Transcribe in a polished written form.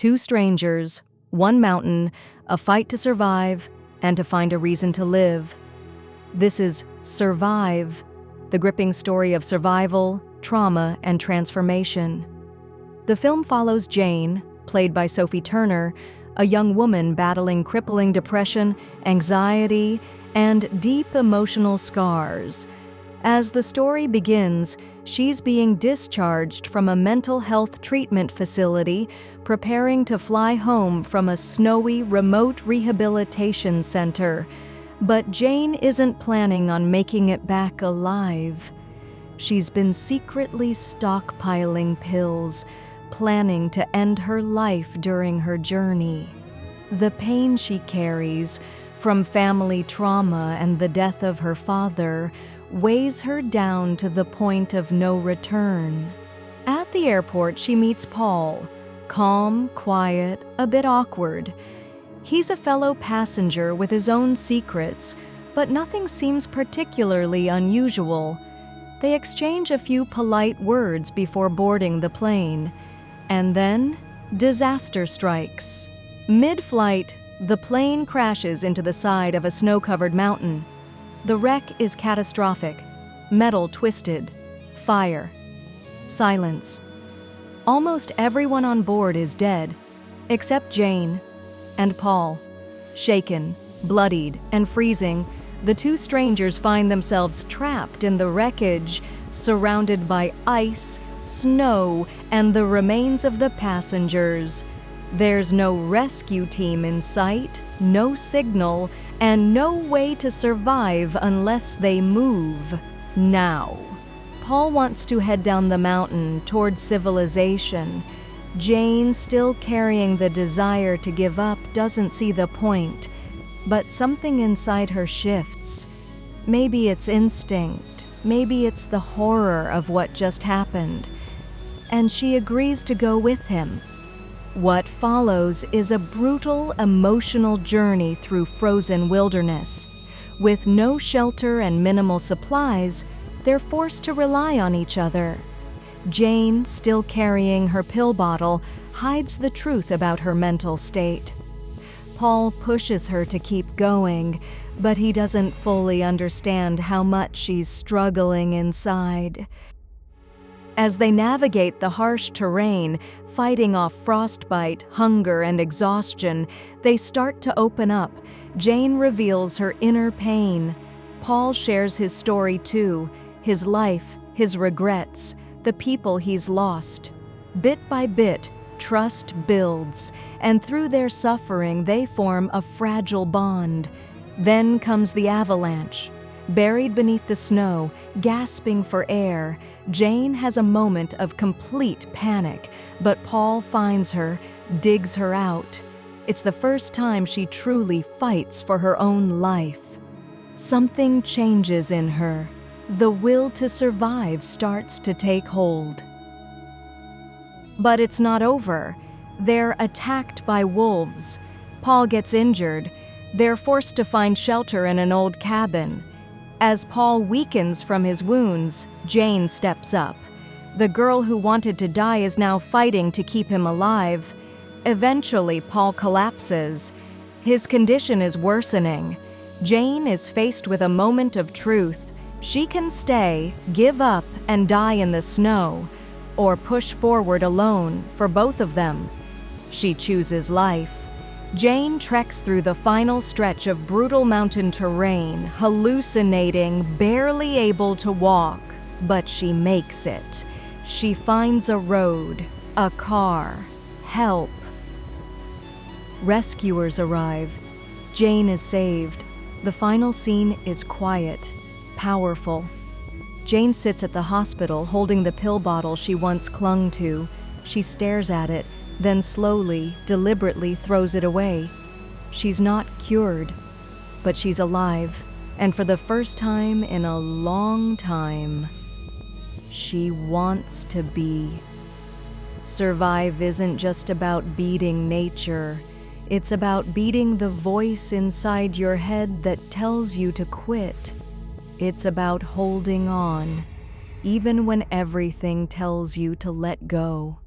Two strangers, one mountain, a fight to survive, and to find a reason to live. This is Survive, the gripping story of survival, trauma, and transformation. The film follows Jane, played by Sophie Turner, a young woman battling crippling depression, anxiety, and deep emotional scars. As the story begins, she's being discharged from a mental health treatment facility, preparing to fly home from a snowy, remote rehabilitation center. But Jane isn't planning on making it back alive. She's been secretly stockpiling pills, planning to end her life during her journey. The pain she carries from family trauma and the death of her father weighs her down to the point of no return. At the airport, she meets Paul, calm, quiet, a bit awkward. He's a fellow passenger with his own secrets, but nothing seems particularly unusual. They exchange a few polite words before boarding the plane. And then, disaster strikes. Mid-flight, the plane crashes into the side of a snow-covered mountain. The wreck is catastrophic. Metal twisted. Fire. Silence. Almost everyone on board is dead, except Jane and Paul. Shaken, bloodied, and freezing, the two strangers find themselves trapped in the wreckage, surrounded by ice, snow, and the remains of the passengers. There's no rescue team in sight, no signal, and no way to survive unless they move now. Paul wants to head down the mountain toward civilization. Jane, still carrying the desire to give up, doesn't see the point, but something inside her shifts. Maybe it's instinct, maybe it's the horror of what just happened, and she agrees to go with him. What follows is a brutal, emotional journey through frozen wilderness. With no shelter and minimal supplies, they're forced to rely on each other. Jane, still carrying her pill bottle, hides the truth about her mental state. Paul pushes her to keep going, but he doesn't fully understand how much she's struggling inside. As they navigate the harsh terrain, fighting off frostbite, hunger, and exhaustion, they start to open up. Jane reveals her inner pain. Paul shares his story too, his life, his regrets, the people he's lost. Bit by bit, trust builds, and through their suffering, they form a fragile bond. Then comes the avalanche. Buried beneath the snow, gasping for air, Jane has a moment of complete panic, but Paul finds her, digs her out. It's the first time she truly fights for her own life. Something changes in her. The will to survive starts to take hold. But it's not over. They're attacked by wolves. Paul gets injured. They're forced to find shelter in an old cabin. As Paul weakens from his wounds, Jane steps up. The girl who wanted to die is now fighting to keep him alive. Eventually, Paul collapses. His condition is worsening. Jane is faced with a moment of truth. She can stay, give up, and die in the snow, or push forward alone for both of them. She chooses life. Jane treks through the final stretch of brutal mountain terrain, hallucinating, barely able to walk, but she makes it. She finds a road, a car, help. Rescuers arrive. Jane is saved. The final scene is quiet, powerful. Jane sits at the hospital holding the pill bottle she once clung to. She stares at it, then slowly, deliberately throws it away. She's not cured, but she's alive, and for the first time in a long time, she wants to be. Survive isn't just about beating nature. It's about beating the voice inside your head that tells you to quit. It's about holding on, even when everything tells you to let go.